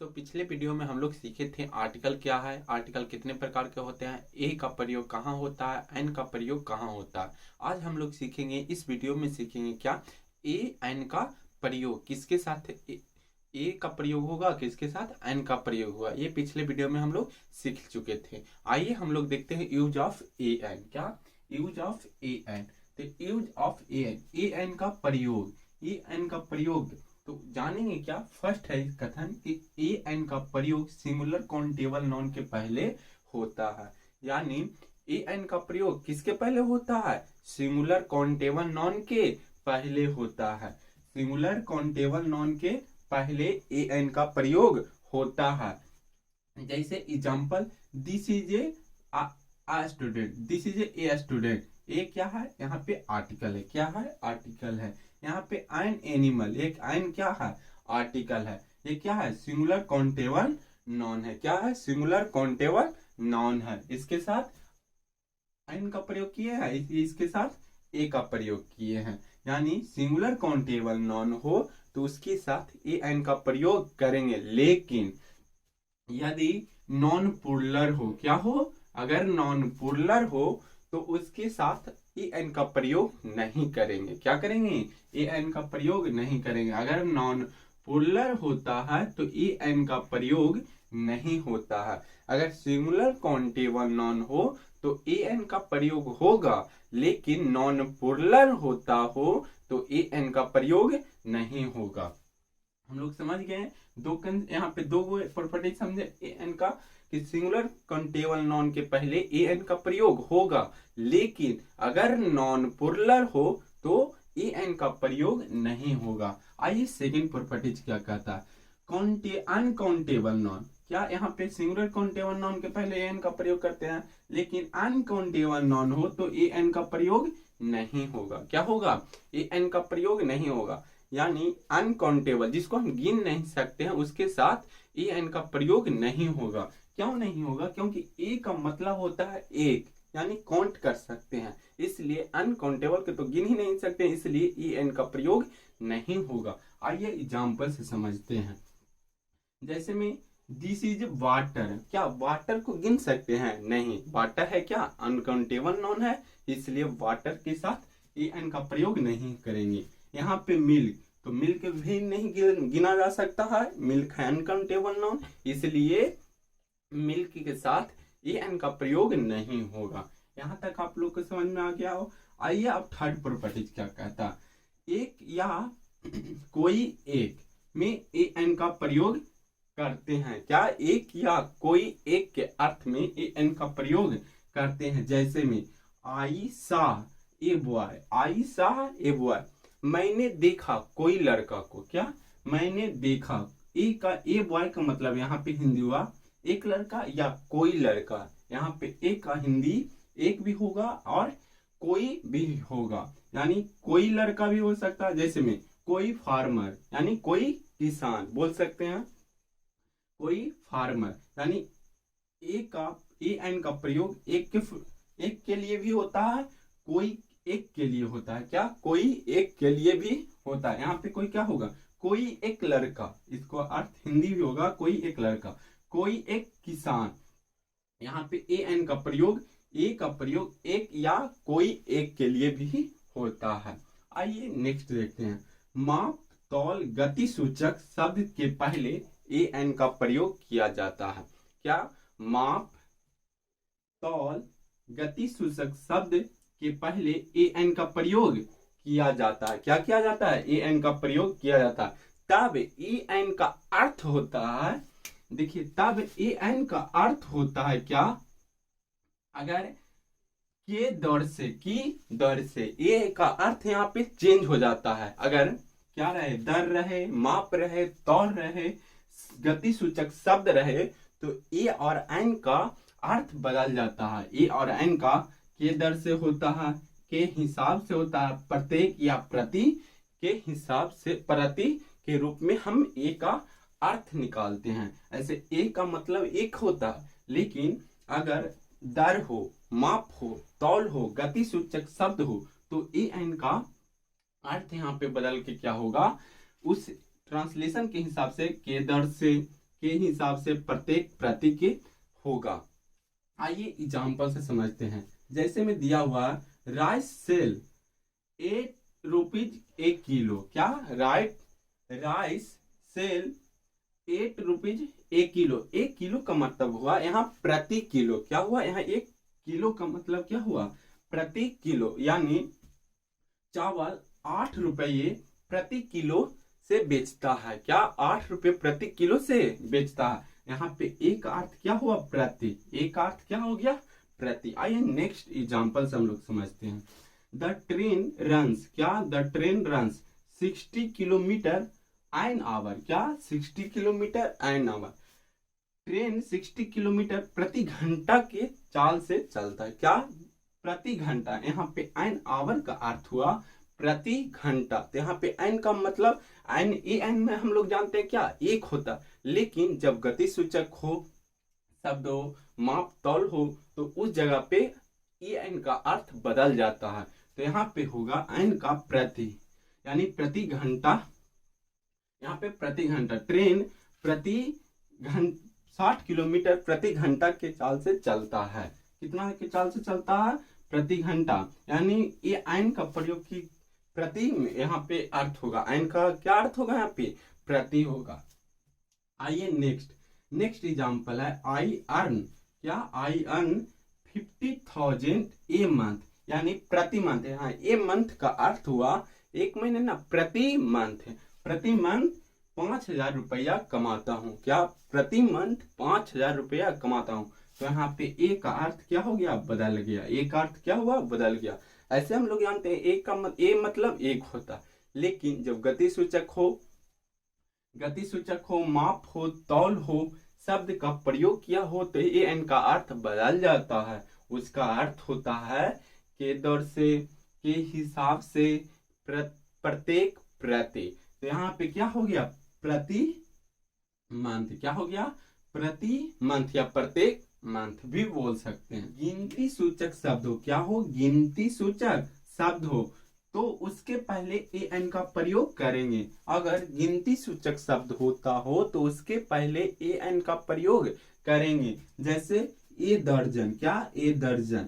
दोस्तों पिछले वीडियो में हम लोग सीखे थे आर्टिकल क्या है, आर्टिकल कितने प्रकार के होते हैं, ए का प्रयोग कहाँ होता है, एन का प्रयोग कहाँ होता है। आज हम लोग सीखेंगे, इस वीडियो में सीखेंगे क्या ए एन का प्रयोग किसके साथ ए का प्रयोग होगा, किसके साथ एन का प्रयोग होगा। ये पिछले वीडियो में हम लोग सीख चुके थे। आइए हम लोग देखते हैं यूज ऑफ ए एन। क्या यूज ऑफ ए एन? तो यूज ऑफ ए एन का प्रयोग, ए एन का प्रयोग तो जानेंगे क्या। फर्स्ट है कथन कि ए एन का प्रयोग सिंगुलर काउंटेबल नाउन के पहले होता है। यानी ए एन का प्रयोग किसके पहले होता है? सिंगुलर काउंटेबल नाउन के पहले होता है। सिंगुलर काउंटेबल नाउन के पहले ए एन का प्रयोग होता है। जैसे example, this is a student, this is a student. ये क्या है? यहाँ पे आर्टिकल है। क्या है? आर्टिकल है। यहाँ पे एन एनिमल, एक एन क्या है? आर्टिकल है। ये क्या है? सिंगुलर काउंटेबल नाउन है। क्या है? सिंगुलर काउंटेबल नाउन है। इसके साथ एन का प्रयोग किए हैं, इसके साथ ए का प्रयोग किए हैं। यानी सिंगुलर काउंटेबल नाउन हो तो उसके साथ ए एन का प्रयोग करेंगे। लेकिन यदि नॉन प्लूरल हो, क्या हो? अगर नॉन प्लूरल हो तो उसके साथ ए एन का प्रयोग नहीं करेंगे। क्या करेंगे? ए एन का प्रयोग नहीं करेंगे। अगर नॉन प्लूरल होता है तो ए एन का प्रयोग नहीं होता है। अगर सिंगुलर काउंटेबल नाउन हो तो ए एन का प्रयोग होगा, लेकिन नॉन प्लूरल होता हो तो ए एन का प्रयोग नहीं होगा। हम लोग समझ गए। यहाँ पे दो प्रॉपर्टी समझे ए एन का, कि सिंगुलर काउंटेबल नाउन के पहले ए एन का प्रयोग होगा, लेकिन अगर नॉन प्लूरल हो तो ए एन का प्रयोग नहीं होगा। आइए सेकंड प्रॉपर्टी क्या कहता है। अनकाउंटेबल नाउन, क्या यहाँ पे सिंगुलर काउंटेबल नाउन के पहले ए एन का प्रयोग करते हैं, लेकिन अनकाउंटेबल नाउन हो तो ए एन का प्रयोग नहीं होगा। क्या होगा? ए एन का प्रयोग नहीं होगा। यानी अनकाउंटेबल, जिसको हम गिन नहीं सकते हैं, उसके साथ ए एन का प्रयोग नहीं होगा। क्यों नहीं होगा? क्योंकि ए का मतलब होता है एक, यानी काउंट कर सकते हैं, इसलिए अनकाउंटेबल के तो गिन ही नहीं सकते, इसलिए ए एन का प्रयोग नहीं होगा। आइए एग्जांपल से समझते हैं। जैसे में दिस इज वाटर, क्या वाटर को गिन सकते हैं? नहीं। वाटर है क्या? अनकाउंटेबल नाउन है, इसलिए वाटर के साथ ए एन का प्रयोग नहीं करेंगे। यहाँ पे मिल्क, तो मिल्क भी नहीं गिना जा सकता है, मिल्क है अनकाउंटेबल नाउन, इसलिए मिल्क के साथ ए एन का प्रयोग नहीं होगा। यहाँ तक आप लोग को समझ में आ गया हो। आइए अब थर्ड प्रॉपर्टी क्या कहता। एक या कोई एक में ए एन का प्रयोग करते हैं। क्या? एक या कोई एक के अर्थ में ए एन का प्रयोग करते हैं। जैसे में आई सा ए बॉय, आई सा ए बॉय। मैंने देखा कोई लड़का को, क्या? मैंने देखा। ए का ए बॉय का मतलब यहाँ पे हिंदी हुआ एक लड़का या कोई लड़का। यहाँ पे एक का हिंदी एक भी होगा और कोई भी होगा, यानी कोई लड़का भी हो सकता है। जैसे में कोई फार्मर, यानी कोई किसान बोल सकते हैं। कोई फार्मर, यानी ए एन का प्रयोग एक के लिए भी होता है, कोई एक के लिए होता है। क्या? कोई एक के लिए भी होता है। यहाँ पे कोई क्या होगा? कोई एक लड़का, इसको अर्थ हिंदी भी होगा कोई एक लड़का, कोई एक किसान। यहाँ पे ए एन का प्रयोग, ए का प्रयोग एक या कोई एक के लिए भी होता है। आइए नेक्स्ट देखते हैं। माप, तौल, गति सूचक शब्द के पहले ए एन का प्रयोग किया जाता है। क्या? माप, तौल, गति सूचक शब्द के पहले ए एन का प्रयोग किया जाता है। क्या किया जाता है? ए एन का प्रयोग किया जाता है। तब ए एन का अर्थ होता है, देखिए तब ए एन का अर्थ होता है क्या? अगर के दर से, की दर से, ए का अर्थ यहाँ पे चेंज हो जाता है। अगर क्या रहे? दर रहे, माप रहे, तौल रहे, गति सूचक शब्द रहे, तो ए और एन का अर्थ बदल जाता है। ए और एन का के दर से होता है, के हिसाब से होता है, प्रत्येक या प्रति के हिसाब से, प्रति के रूप में हम ए का अर्थ निकालते हैं। ऐसे ए का मतलब एक होता है, लेकिन अगर दर हो, माप हो, तौल हो, गति सूचक शब्द हो तो ए एन का अर्थ यहाँ पे बदल के क्या होगा? उस ट्रांसलेशन के हिसाब से के दर से, के हिसाब से प्रत्येक प्रति के होगा। आइए एग्जाम्पल से समझते हैं। जैसे में दिया हुआ राइस सेल 8 रुपीज 1 किलो। क्या rice sell 8 rupees 1 kilo. 1 kilo का मतलब हुआ यहाँ प्रति किलो। क्या हुआ यहाँ 1 किलो का मतलब क्या हुआ प्रति किलो, यानी चावल 8 रुपये प्रति किलो से बेचता है। क्या 8 रुपये प्रति किलो से बेचता है। यहाँ पे एक अर्थ क्या हुआ प्रति, एक अर्थ क्या हो गया प्रति। आइए नेक्स्ट एग्जांपल से हम लोग समझते हैं। The train runs. क्या the train runs 60 kilometre an hour. क्या 60 kilometre an hour. Train 60 kilometre प्रति घंटा के चाल से चलता है। क्या प्रति घंटा। यहाँ पे एन आवर का अर्थ हुआ प्रति घंटा। तो यहाँ पे एन का मतलब एन ए एन में हम लोग जानते हैं क्या एक होता, लेकिन जब गति सूचक हो, शब्द हो, माप तौल हो, तो उस जगह पे ए एन का अर्थ बदल जाता है। तो यहाँ पे होगा एन का प्रति, यानी प्रति घंटा। यहाँ पे प्रति घंटा। ट्रेन प्रति 60 किलोमीटर प्रति घंटा के चाल से चलता है। कितना के चाल से चलता है प्रति घंटा, यानी ये एन का प्रयोग की प्रति में यहाँ पे अर्थ होगा। एन का क्या अर्थ होगा यहाँ पे प्रति होगा। आइए नेक्स्ट एग्जांपल है आई अर्न। क्या आई अर्न 50,000 ए मंथ, यानी प्रति मंथ। यहाँ ए मंथ का अर्थ हुआ एक महीने ना, प्रति मंथ। प्रति मंथ 5,000 रुपया कमाता हूँ। क्या प्रति मंथ 5,000 रुपया कमाता हूँ। तो यहाँ पे ए का अर्थ क्या हो गया बदल गया। ए का अर्थ क्या हुआ बदल गया। ऐसे हम लोग जानते हैं ए मतलब एक होता, लेकिन जब गति सूचक हो, माप हो, तौल हो, शब्द का प्रयोग किया हो, तो ए एन का अर्थ बदल जाता है। उसका अर्थ होता है के दर से, के हिसाब से, प्रत्येक प्रति। तो यहाँ पे क्या हो गया प्रति मंथ। क्या हो गया प्रति मंथ या प्रत्येक मंथ भी बोल सकते हैं। गिनती सूचक शब्द हो। क्या हो गिनती सूचक शब्द हो तो उसके पहले ए एन का प्रयोग करेंगे। अगर गिनती सूचक शब्द होता हो तो उसके पहले ए एन का प्रयोग करेंगे। जैसे ए दर्जन। क्या ए दर्जन,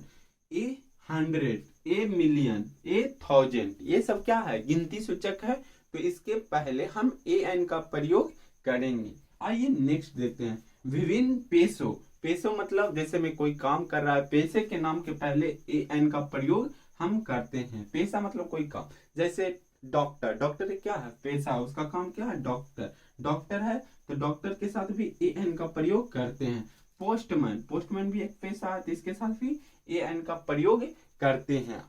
ए 100, ए मिलियन, ए 1000, ये सब क्या है गिनती सूचक है, तो इसके पहले हम ए एन का प्रयोग करेंगे। आइए नेक्स्ट देखते हैं। विभिन्न पेशो। पेशो मतलब जैसे में कोई काम कर रहा है, पेशे के नाम के पहले ए एन का प्रयोग हम करते हैं। पेशा मतलब कोई काम। जैसे डॉक्टर, डॉक्टर क्या है पेशा, उसका काम क्या है डॉक्टर है, तो डॉक्टर के साथ भी ए एन का प्रयोग करते हैं। पोस्टमैन भी एक पेशा है, तो इसके साथ भी ए एन का प्रयोग करते हैं।